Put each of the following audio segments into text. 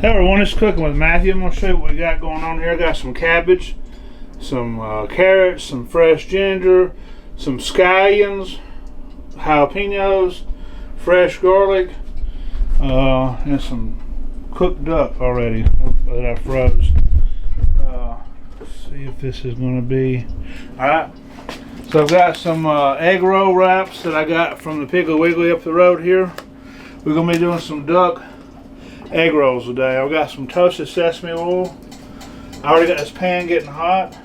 Hey everyone, it's Cooking with Matthew. I'm going to show you what we got going on here. I got some cabbage, some carrots, some fresh ginger, some scallions, jalapenos, fresh garlic, and some cooked duck already that I froze. Let's see if this is going to be... Alright, so I've got some egg roll wraps that I got from the Piggly Wiggly up the road here. We're going to be doing some duck egg rolls today. I've got some toasted sesame oil. I already got this pan getting hot.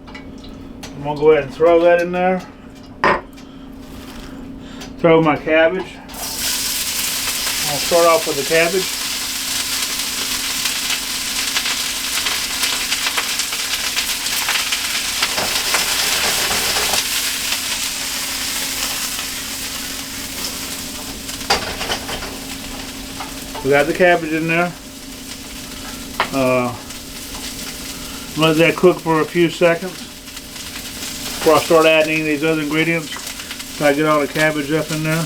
I'm going to go ahead and throw that in there. Throw my cabbage. I'll start off with the cabbage. We got the cabbage in there. Let that cook for a few seconds before I start adding any of these other ingredients. So I get all the cabbage up in there.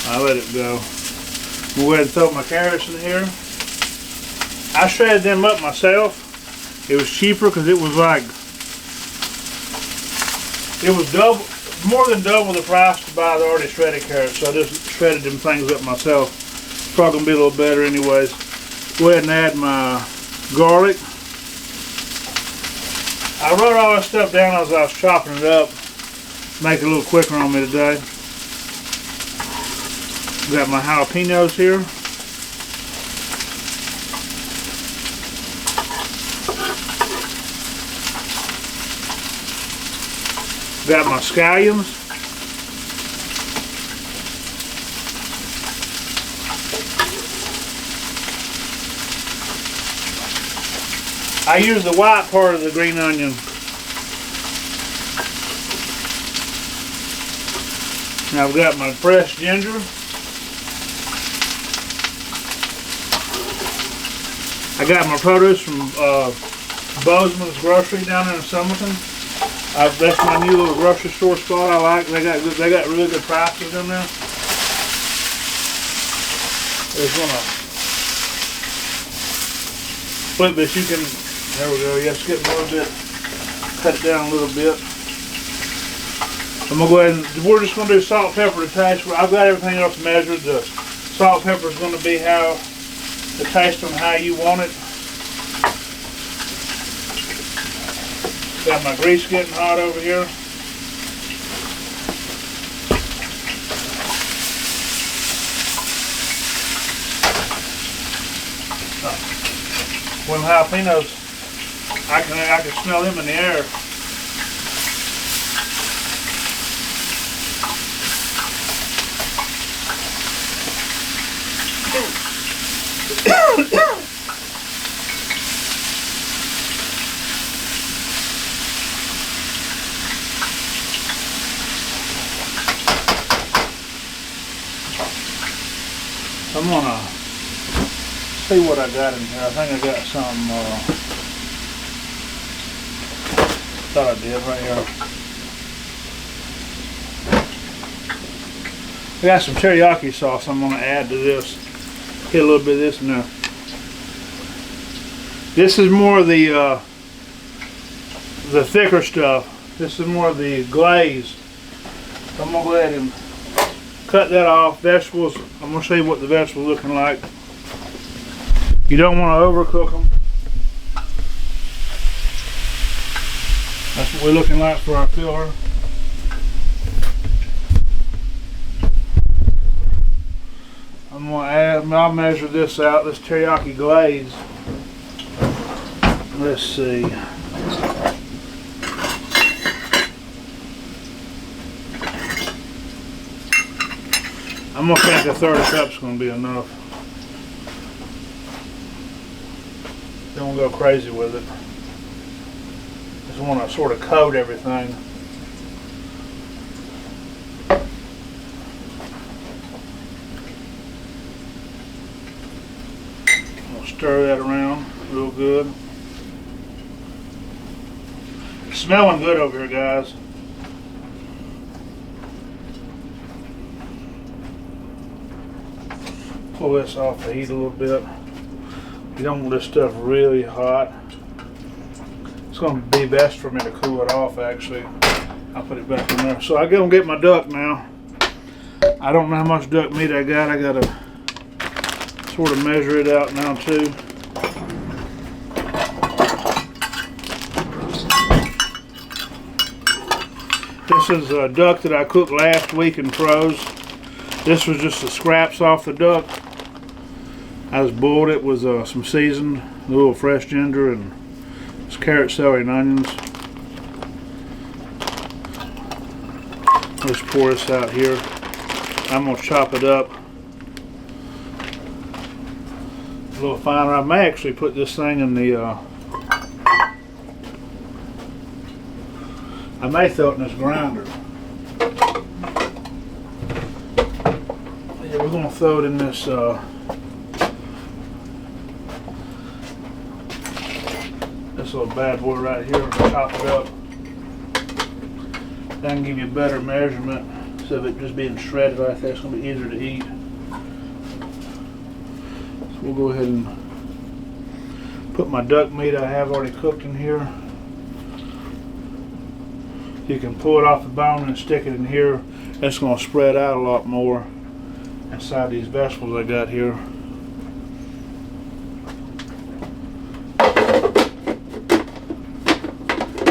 I let it go. We'll go ahead and throw my carrots in here. I shredded them up myself. It was cheaper because it was like, it was more than double the price to buy the already shredded carrots, so I just shredded them things up myself. It's probably going to be a little better anyways. Go ahead and add my garlic. I wrote all this stuff down as I was chopping it up, make it a little quicker on me today. Got my jalapenos here. Got my scallions. I use the white part of the green onion. Now I've got my fresh ginger. I got my produce from Bozeman's Grocery down there in Summerton. That's my new little grocery store spot I like. They got really good prices in there. Just gonna flip this. You can, there we go. Yes, get a little bit, cut it down a little bit. I'm gonna go ahead and we're just gonna do salt, pepper to taste. I've got everything else measured. The salt, pepper is gonna be how the taste on how you want it. Got my grease getting hot over here. When jalapenos, I can smell them in the air. I'm gonna see what I got in here. I think I got some, thought I did right here. I got some teriyaki sauce I'm gonna add to this. Get a little bit of this in there. This is more of the thicker stuff. This is more of the glaze. I'm gonna go ahead and cut that off. Vegetables, I'm going to show you what the vegetables are looking like. You don't want to overcook them. That's what we're looking like for our filler. I'm going to add, I'll measure this out, this teriyaki glaze. Let's see. I'm going to think a third of a cup's going to be enough. Don't go crazy with it. Just want to sort of coat everything. I'll stir that around real good. It's smelling good over here, guys. Pull this off the heat a little bit. You don't want this stuff really hot. It's going to be best for me to cool it off, actually. I'll put it back in there. So I go and get my duck now. I don't know how much duck meat I got. I got to sort of measure it out now too. This is a duck that I cooked last week in Pros. This was just the scraps off the duck. I just boiled it with some seasoned, a little fresh ginger and some carrot, celery, and onions. Let's pour this out here. I'm going to chop it up a little finer. I may actually put this thing in the I may throw it in this grinder. Yeah, we're going to throw it in this this little bad boy right here. Chop it up. That can give you a better measurement instead of it just being shredded like that. It's going to be easier to eat. So we'll go ahead and put my duck meat I have already cooked in here. You can pull it off the bone and stick it in here. It's going to spread out a lot more inside these vegetables I got here.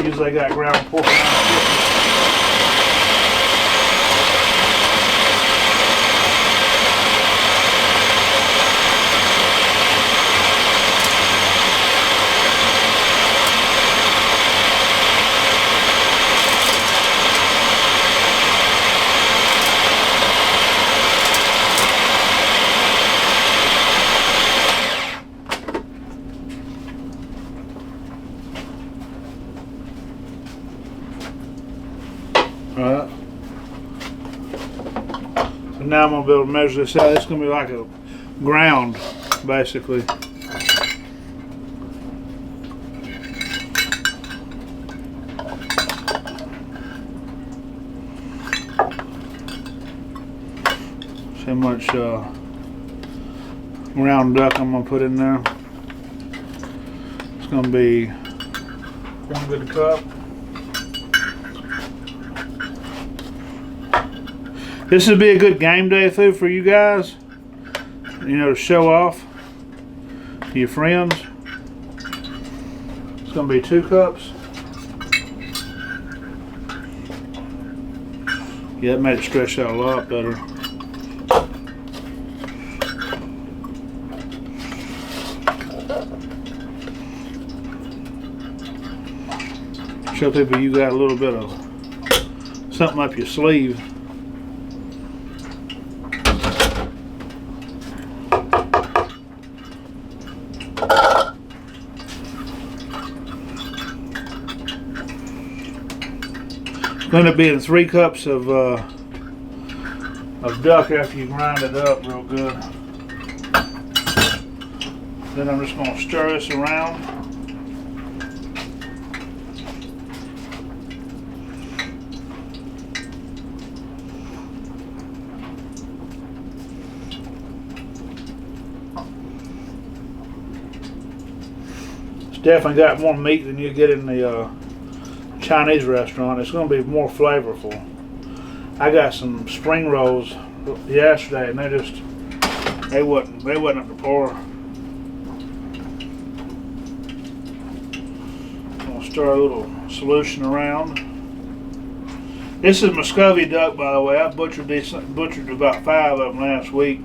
Usually I got ground pork. Alright. So now I'm going to be able to measure this out. It's going to be like a ground, basically. See how much ground duck I'm going to put in there. It's going to be 1 good cup. This would be a good game day food for you guys, you know, to show off to your friends. It's going to be 2 cups. Yeah, that made it stretch out a lot better. Show people you got a little bit of something up your sleeve. Going to be in 3 cups of duck after you grind it up real good. Then I'm just going to stir this around. It's definitely got more meat than you get in the Chinese restaurant. It's going to be more flavorful. I got some spring rolls yesterday and they wasn't up to par. I'll stir a little solution around. This is Muscovy duck, by the way. I butchered about 5 of them last week,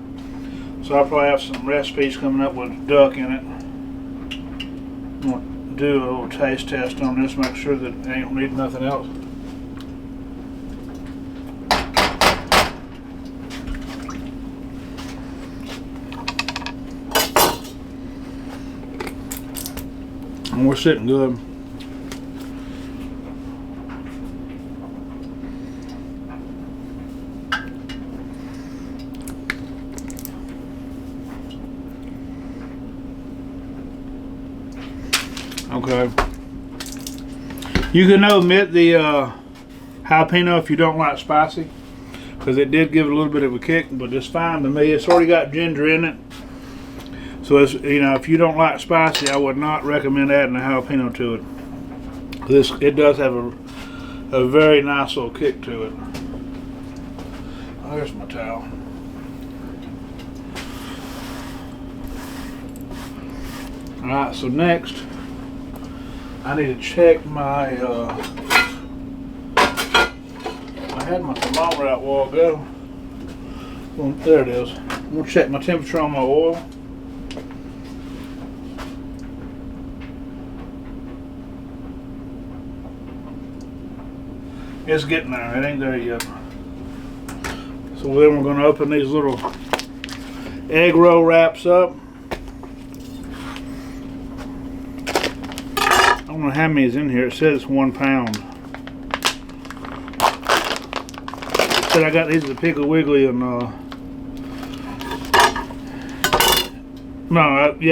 so I'll probably have some recipes coming up with duck in it. I'm going to do a little taste test on this, make sure that I don't need nothing else. And we're sitting good. Okay. You can omit the jalapeno if you don't like spicy, because because it did give it a little bit of a kick, but it's fine to me. It's already got ginger in it, so it's, you know, if you don't like spicy, I would not recommend adding a jalapeno to it. It does have a very nice little kick to it. Oh, there's my towel. All right, so next I need to check my. I had my thermometer out a while ago. Well, there it is. I'm gonna check my temperature on my oil. It's getting there. It ain't there yet. So then we're gonna open these little egg roll wraps up. I don't know how many is in here. It says it's 1 pound. It said I got these at Piggly Wiggly and I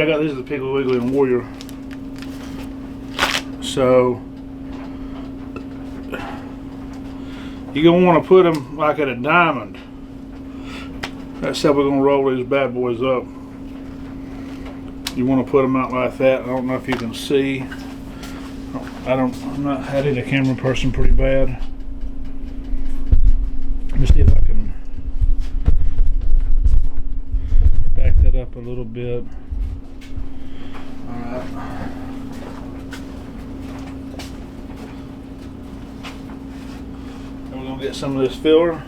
got these at Piggly Wiggly and Warrior. So you're gonna want to put them like at a diamond. That's how we're gonna roll these bad boys up. You want to put them out like that. I don't know if you can see. I did a camera person pretty bad. Let me see if I can back that up a little bit. Alright. We're going to get some of this filler.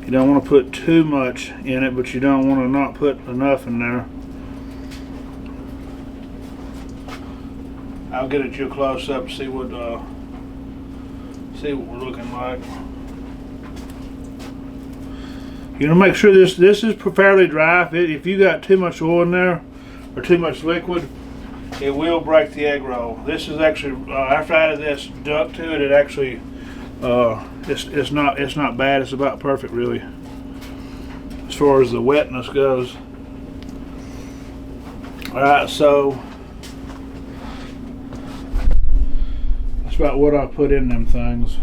You don't want to put too much in it, but you don't want to not put enough in there. I'll get at you close up and see what we're looking like. You want to make sure this is fairly dry. If you got too much oil in there or too much liquid, it will break the egg roll. This is actually after I added this duck to it, it actually it's not bad. It's about perfect really as far as the wetness goes. All right, so that's about what I put in them things.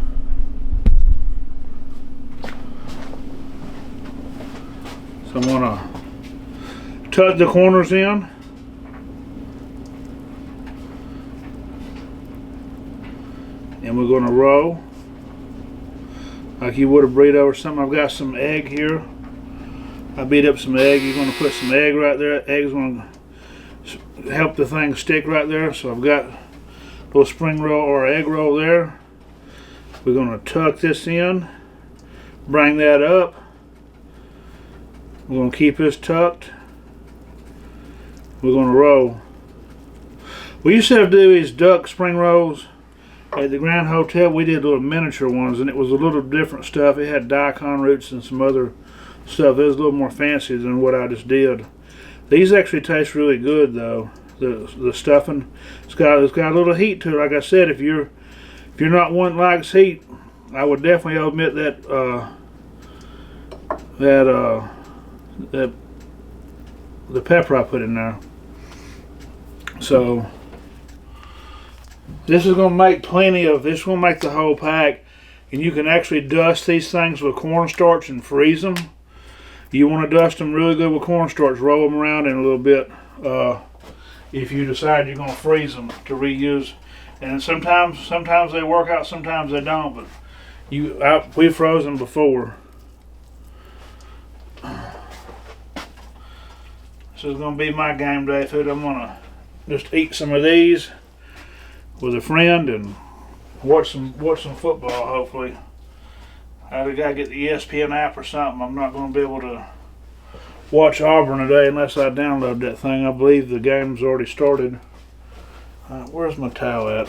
So I'm gonna tuck the corners in. And we're gonna roll like you would a burrito or something. I've got some egg here. I beat up some egg. You're gonna put some egg right there. Egg's gonna help the thing stick right there. So I've got a little spring roll or egg roll there. We're gonna tuck this in, bring that up. We're gonna keep this tucked. We're gonna roll. We used to have to do these duck spring rolls at the Grand Hotel. We did little miniature ones, and it was a little different stuff. It had daikon roots and some other stuff. It was a little more fancy than what I just did. These actually taste really good, though. The stuffing, it's got a little heat to it. Like I said, if you're not one that likes heat, I would definitely omit the pepper I put in there. So this is going to make plenty of, this will make the whole pack, and you can actually dust these things with cornstarch and freeze them. You want to dust them really good with cornstarch, roll them around in a little bit if you decide you're going to freeze them to reuse. And sometimes they work out, sometimes they don't, but we froze them before. This is going to be my game day food. I'm going to just eat some of these with a friend and watch some football, hopefully. I gotta get the ESPN app or something. I'm not going to be able to watch Auburn today unless I download that thing. I believe the game's already started. Where's my towel at?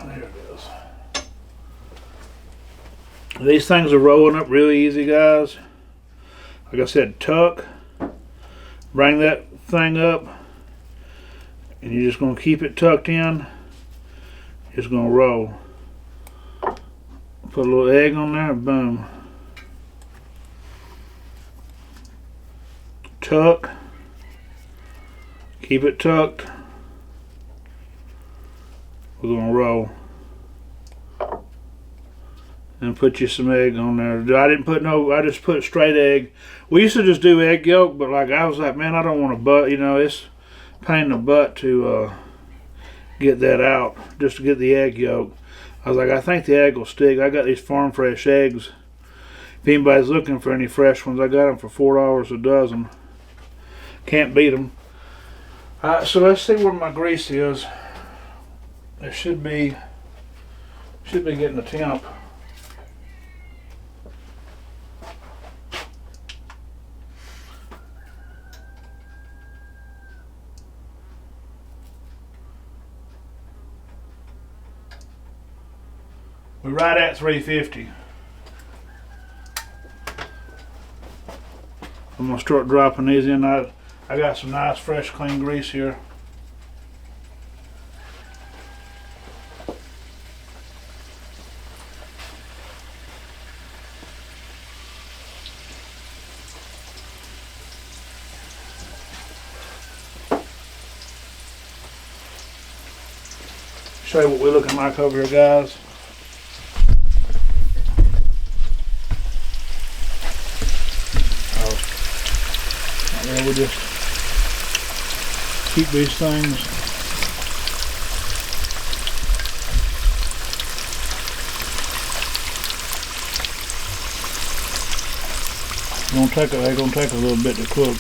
There it is. These things are rolling up really easy, guys. Like I said, tuck, bring that thing up, and you're just going to keep it tucked in. It's going to roll. Put a little egg on there, boom. Tuck, keep it tucked. We're going to roll. and put you some egg on there. I didn't put no, I just put straight egg. We used to just do egg yolk, but like I was like, man, I don't want to butt, you know, it's pain in the butt to get that out, just to get the egg yolk. I was like, I think the egg will stick. I got these farm fresh eggs. If anybody's looking for any fresh ones, I got them for $4 a dozen. Can't beat them. Alright, so let's see where my grease is. It should be getting a temp. We're right at 350. I'm gonna start dropping these in. I got some nice fresh clean grease here. Show you what we're looking like over here, guys. We just keep these things they're gonna take a little bit to cook.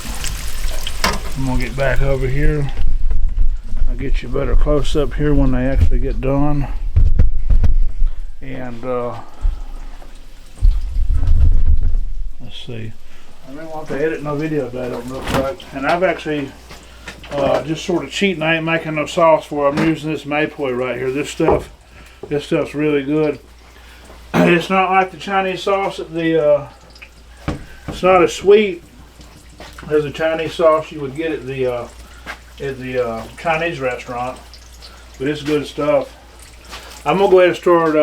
I'm gonna get back over here. I'll get you better close up here when they actually get done. And let's see. I don't want to edit no video today, don't look like. And I've actually just sort of cheating. I ain't making no sauce for it. I'm using this Mapoy right here. This stuff's really good. It's not like the Chinese sauce at the it's not as sweet as the Chinese sauce you would get at the Chinese restaurant, but it's good stuff. I'm gonna go ahead and start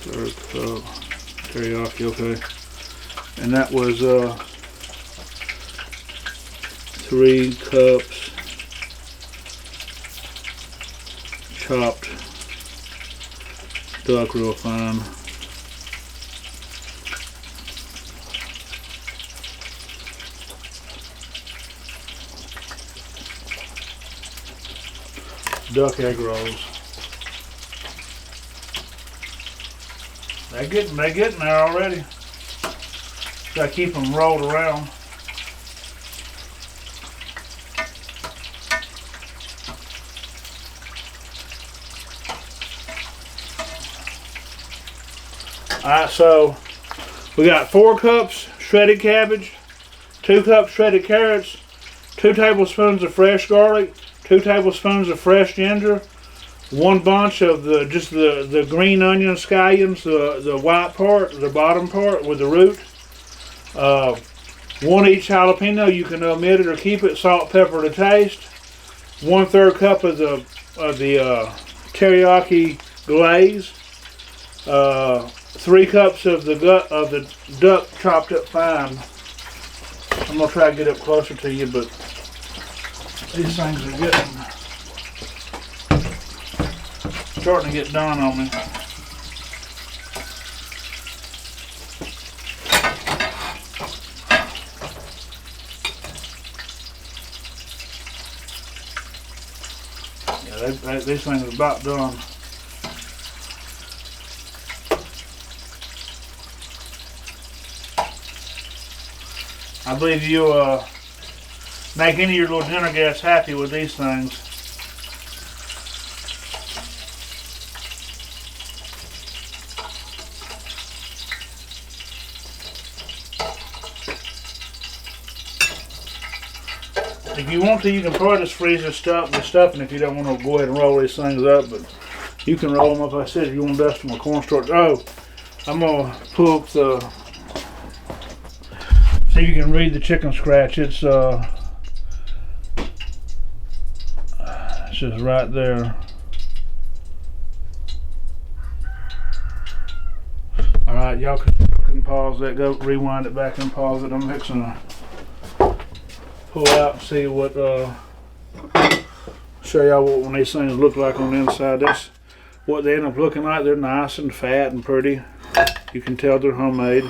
third cup teriyaki, okay, and that was 3 cups chopped duck real fine. Duck egg rolls. They're getting there already. Gotta keep them rolled around. Alright, so we got 4 cups shredded cabbage, 2 cups shredded carrots, 2 tablespoons of fresh garlic, 2 tablespoons of fresh ginger, 1 bunch of the green onion scallions, the white part, the bottom part with the root, 1 each jalapeno. You can omit it or keep it. Salt, pepper to taste. 1/3 cup of the teriyaki glaze. 3 cups of the duck chopped up fine. I'm gonna try to get up closer to you, but these things are starting to get done on me. Yeah, these things are about done. I believe you'll make any of your little dinner guests happy with these things. If you want to, you can probably just freeze the stuffing if you don't want to go ahead and roll these things up, but you can roll them up. Like I said, if you want to dust them with cornstarch. Oh, I'm going to pull up the, so you can read the chicken scratch. It's just right there. Alright, y'all can pause that, go rewind it back and pause it. I'm fixing to pull out and see what, show y'all what one of these things look like on the inside. what they end up looking like. They're nice and fat and pretty. You can tell they're homemade.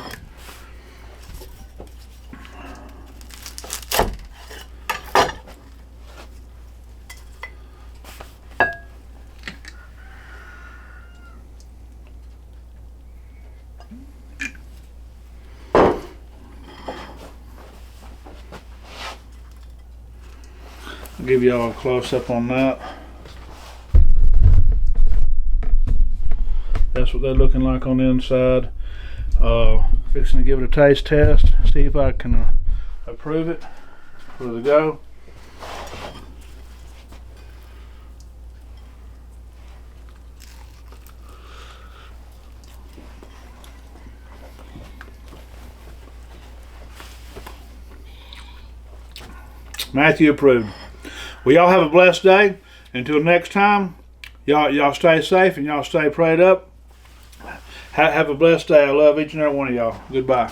I'll give y'all a close-up on that. That's what they're looking like on the inside. Fixing to give it a taste test, see if I can approve it for the go. Matthew approved. Well, y'all have a blessed day. Until next time, y'all stay safe and y'all stay prayed up. Have a blessed day. I love each and every one of y'all. Goodbye.